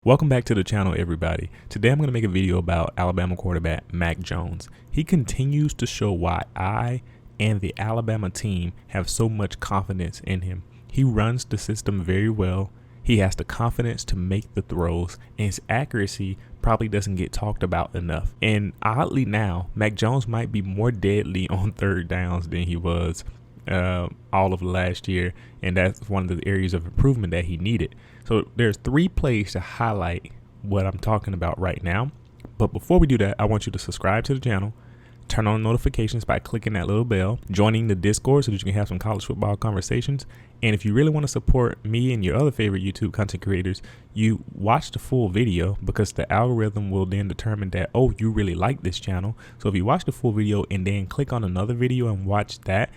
Welcome back to the channel, everybody. Today I'm going to make a video about Alabama quarterback Mac Jones. He continues to show why I and the Alabama team have so much confidence in him. He runs the system very well. He has the confidence to make the throws, and his accuracy probably doesn't get talked about enough. And oddly now, Mac Jones might be more deadly on third downs than he was all of last year, and that's one of the areas of improvement that he needed. So there's 3 plays to highlight what I'm talking about right now. But before we do that, I want you to subscribe to the channel, turn on notifications by clicking that little bell, joining the Discord so that you can have some college football conversations. And if you really want to support me and your other favorite YouTube content creators, you watch the full video, because the algorithm will then determine that, oh, you really like this channel. So if you watch the full video and then click on another video and watch that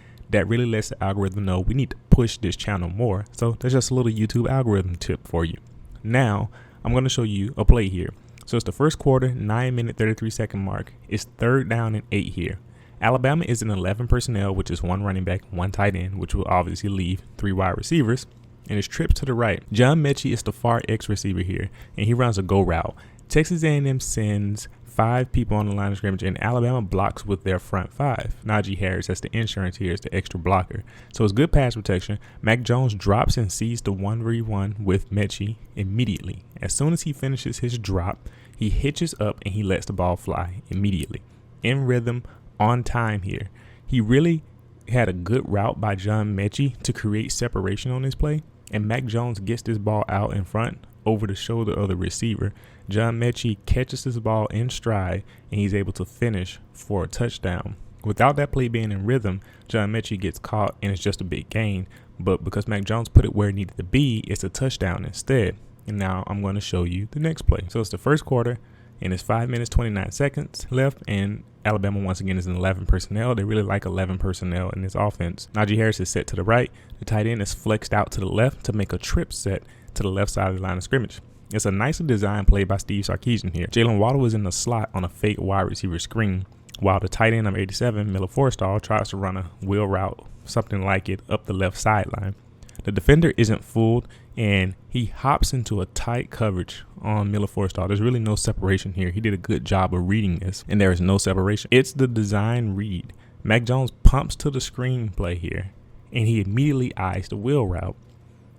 really lets the algorithm know we need to push this channel more. So that's just a little YouTube algorithm tip for you. Now I'm going to show you a play here. So it's the first quarter, 9-minute 33-second mark. It's 3rd down and 8 here. Alabama is in 11 personnel, which is 1 running back, 1 tight end, which will obviously leave 3 wide receivers, and it's trips to the right. John Mechie is the far X receiver here, and he runs a go route. Texas A&M sends 5 people on the line of scrimmage, and Alabama blocks with their front 5. Najee Harris, that's the insurance here, is the extra blocker. So it's good pass protection. Mac Jones drops and sees the 1v1 with Mechie immediately. As soon as he finishes his drop, he hitches up and he lets the ball fly immediately. In rhythm, on time here. He really had a good route by John Mechie to create separation on this play, and Mac Jones gets this ball out in front over the shoulder of the receiver. John Mechie catches this ball in stride, and he's able to finish for a touchdown. Without that play being in rhythm, John Mechie gets caught, and it's just a big gain. But because Mac Jones put it where it needed to be, it's a touchdown instead. And now I'm going to show you the next play. So it's the first quarter, and it's 5 minutes, 29 seconds left, and Alabama once again is in 11 personnel. They really like 11 personnel in this offense. Najee Harris is set to the right. The tight end is flexed out to the left to make a trip set to the left side of the line of scrimmage. It's a nicely designed play by Steve Sarkisian here. Jalen Waddle is in the slot on a fake wide receiver screen, while the tight end of 87, Miller Forrestall, tries to run a wheel route, something like it, up the left sideline. The defender isn't fooled, and he hops into a tight coverage on Miller Forrestall. There's really no separation here. He did a good job of reading this, and there is no separation. It's the design read. Mac Jones pumps to the screen play here, and he immediately eyes the wheel route.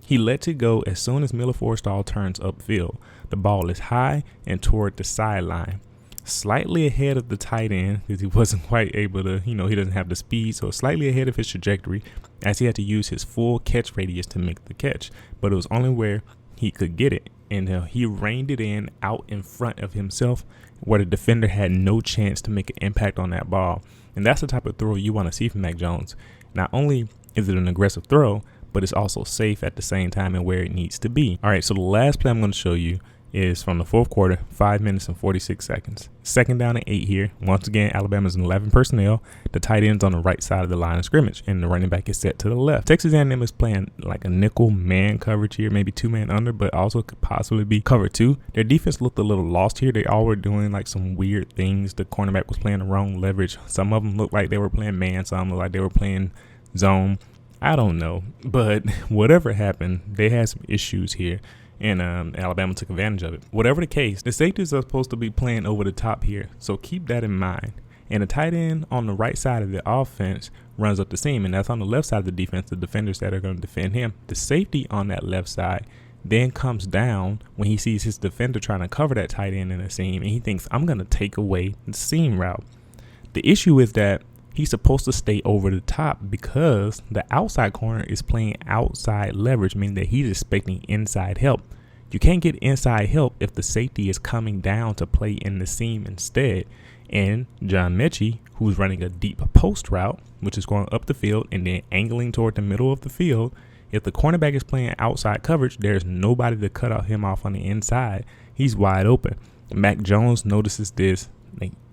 He lets it go as soon as Miller Forrestall turns upfield. The ball is high and toward the sideline, slightly ahead of the tight end, because he wasn't quite able to, he doesn't have the speed, so slightly ahead of his trajectory, as he had to use his full catch radius to make the catch. But it was only where he could get it, and he reined it in out in front of himself, where the defender had no chance to make an impact on that ball. And that's the type of throw you want to see from Mac Jones. Not only is it an aggressive throw, but it's also safe at the same time and where it needs to be. All right, so the last play I'm going to show you is from the 4th quarter, 5 minutes and 46 seconds. 2nd down and 8 here. Once again, Alabama's in 11 personnel. The tight end's on the right side of the line of scrimmage, and the running back is set to the left. Texas A&M is playing like a nickel man coverage here, maybe 2-man under, but also could possibly be cover 2. Their defense looked a little lost here. They all were doing like some weird things. The cornerback was playing the wrong leverage. Some of them looked like they were playing man, some looked like they were playing zone. I don't know, but whatever happened, they had some issues here, and Alabama took advantage of it. Whatever the case, the safeties are supposed to be playing over the top here, so keep that in mind. And the tight end on the right side of the offense runs up the seam, and that's on the left side of the defense, the defenders that are going to defend him. The safety on that left side then comes down when he sees his defender trying to cover that tight end in the seam, and he thinks, I'm going to take away the seam route. The issue is that he's supposed to stay over the top because the outside corner is playing outside leverage, meaning that he's expecting inside help. You can't get inside help if the safety is coming down to play in the seam instead. And John Mechie, who's running a deep post route, which is going up the field and then angling toward the middle of the field, if the cornerback is playing outside coverage, there's nobody to cut out him off on the inside. He's wide open. Mac Jones notices this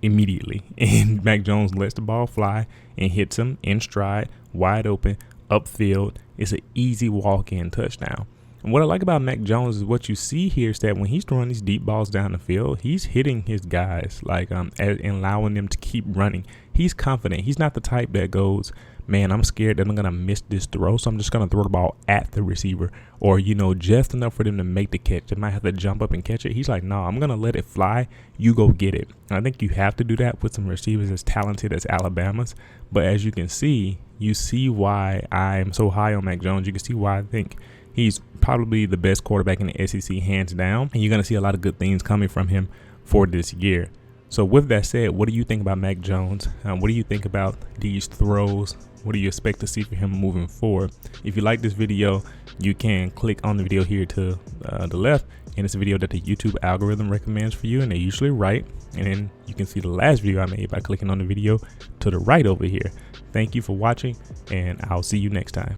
immediately, and Mac Jones lets the ball fly and hits him in stride, wide open, upfield. It's an easy walk-in touchdown. And what I like about Mac Jones is what you see here is that when he's throwing these deep balls down the field, he's hitting his guys and allowing them to keep running. He's confident. He's not the type that goes man, I'm scared that I'm going to miss this throw, so I'm just going to throw the ball at the receiver, or, you know, just enough for them to make the catch. They might have to jump up and catch it. He's like, no, I'm going to let it fly. You go get it. And I think you have to do that with some receivers as talented as Alabama's. But as you can see, you see why I'm so high on Mac Jones. You can see why I think he's probably the best quarterback in the SEC, hands down. And you're going to see a lot of good things coming from him for this year. So with that said, what do you think about Mac Jones? What do you think about these throws? What do you expect to see from him moving forward? If you like this video, you can click on the video here to the left, and it's a video that the YouTube algorithm recommends for you, and they're usually right. And then you can see the last video I made by clicking on the video to the right over here. Thank you for watching, and I'll see you next time.